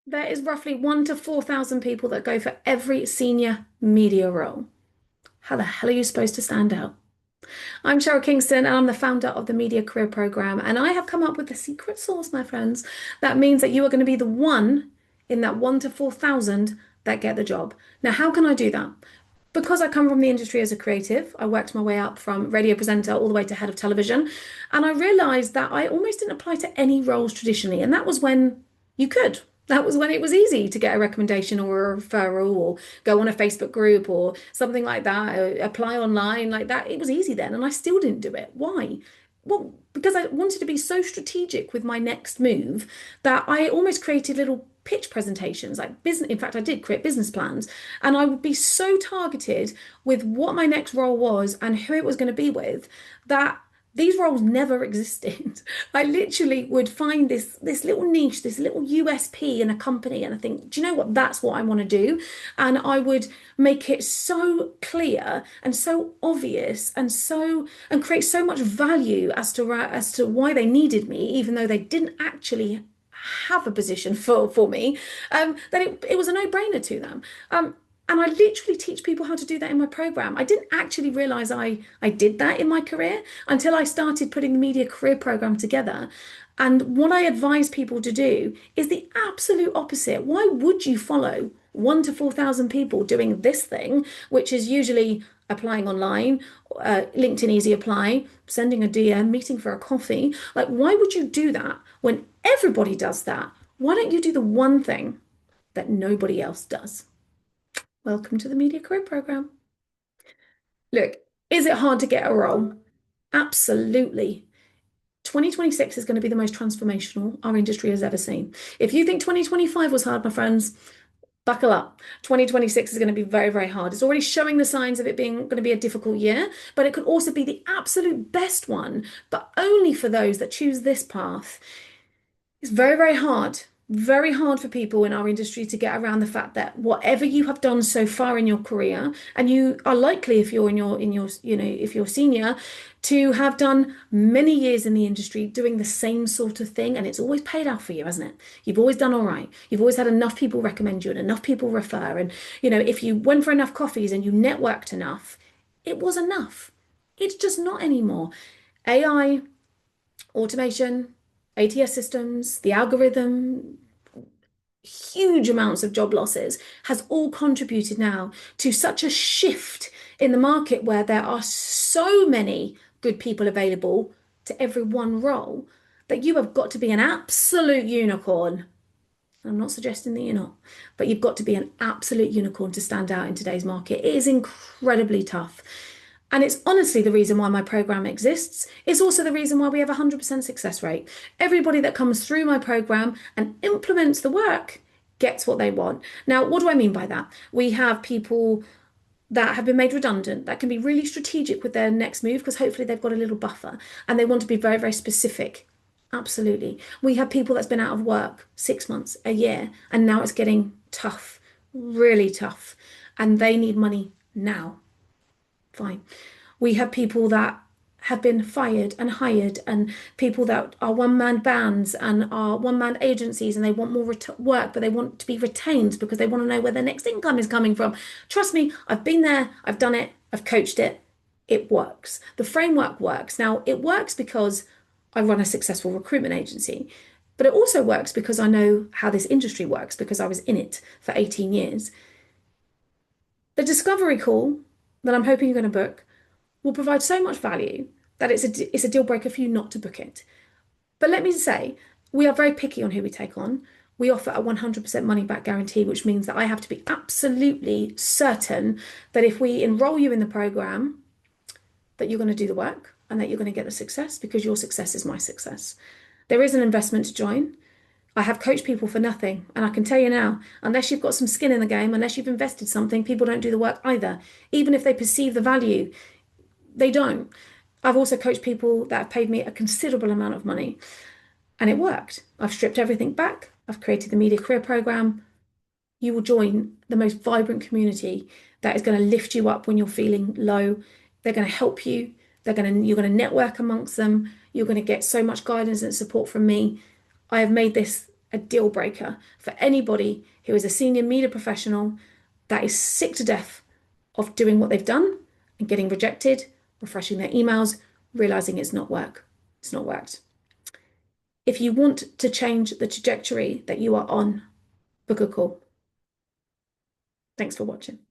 There is roughly 1 to 4,000 people that go for every senior media role. How the hell are you supposed to stand out? I'm Cheryl Kingston, and I'm the founder of the Media Career Program. And I have come up with the secret sauce, my friends. That means that you are going to be the one in that 1 to 4,000 that get the job. Now, how can I do that? Because I come from the industry as a creative, I worked my way up from radio presenter all the way to head of television. And I realized that I almost didn't apply to any roles traditionally. And that was when you could. That was when it was easy to get a recommendation or a referral or go on a Facebook group or something like that, apply online like that. It was easy then. And I still didn't do it. Why? Well, because I wanted to be so strategic with my next move that I almost created little pitch presentations, like business. In fact, I did create business plans, and I would be so targeted with what my next role was and who it was going to be with that these roles never existed. I literally would find this little niche, this little USP in a company, and I think, do you know what? That's what I want to do. And I would make it so clear and so obvious and create so much value as to why they needed me, even though they didn't actually have a position for me, that it was a no-brainer to them. And I literally teach people how to do that in my program. I didn't actually realize I did that in my career until I started putting the media career program together. And what I advise people to do is the absolute opposite. Why would you follow 1 to 4,000 people doing this thing, which is usually applying online, LinkedIn Easy Apply, sending a DM, meeting for a coffee? Like, why would you do that when everybody does that? Why don't you do the one thing that nobody else does? Welcome to the Media Career Program. Look, is it hard to get a role? Absolutely. 2026 is going to be the most transformational our industry has ever seen. If you think 2025 was hard, my friends, buckle up. 2026 is going to be very, very hard. It's already showing the signs of it being going to be a difficult year, but it could also be the absolute best one, but only for those that choose this path. It's very, very hard for people in our industry to get around the fact that whatever you have done so far in your career, and you are likely if you're if you're senior, to have done many years in the industry doing the same sort of thing, and it's always paid out for you, hasn't it? You've always done all right. You've always had enough people recommend you and enough people refer, and if you went for enough coffees and you networked enough, it was enough. It's just not anymore. AI, automation, ATS systems, the algorithm, huge amounts of job losses has all contributed now to such a shift in the market where there are so many good people available to every one role that you have got to be an absolute unicorn. I'm not suggesting that you're not, but you've got to be an absolute unicorn to stand out in today's market. It is incredibly tough. And it's honestly the reason why my program exists. It's also the reason why we have a 100% success rate. Everybody that comes through my program and implements the work gets what they want. Now, what do I mean by that? We have people that have been made redundant that can be really strategic with their next move because hopefully they've got a little buffer and they want to be very, very specific. Absolutely. We have people that's been out of work 6 months, a year, and now it's getting tough, really tough, and they need money now. Fine. We have people that have been fired and hired, and people that are one-man bands and are one-man agencies, and they want more work, but they want to be retained because they want to know where their next income is coming from. Trust me, I've been there, I've done it, I've coached it. It works. The framework works. Now, it works because I run a successful recruitment agency, but it also works because I know how this industry works because I was in it for 18 years. The discovery call that I'm hoping you're going to book will provide so much value that it's a deal breaker for you not to book it. But let me say, we are very picky on who we take on. We offer a 100% money back guarantee, which means that I have to be absolutely certain that if we enroll you in the program, that you're going to do the work and that you're going to get the success because your success is my success. There is an investment to join. I have coached people for nothing. And I can tell you now, unless you've got some skin in the game, unless you've invested something, people don't do the work either. Even if they perceive the value, they don't. I've also coached people that have paid me a considerable amount of money and it worked. I've stripped everything back. I've created the Media Career Program. You will join the most vibrant community that is going to lift you up when you're feeling low. They're going to help you. You're going to network amongst them. You're going to get so much guidance and support from me. I have made this a deal breaker for anybody who is a senior media professional that is sick to death of doing what they've done and getting rejected, refreshing their emails, realizing it's not worked. If you want to change the trajectory that you are on, book a call. Thanks for watching.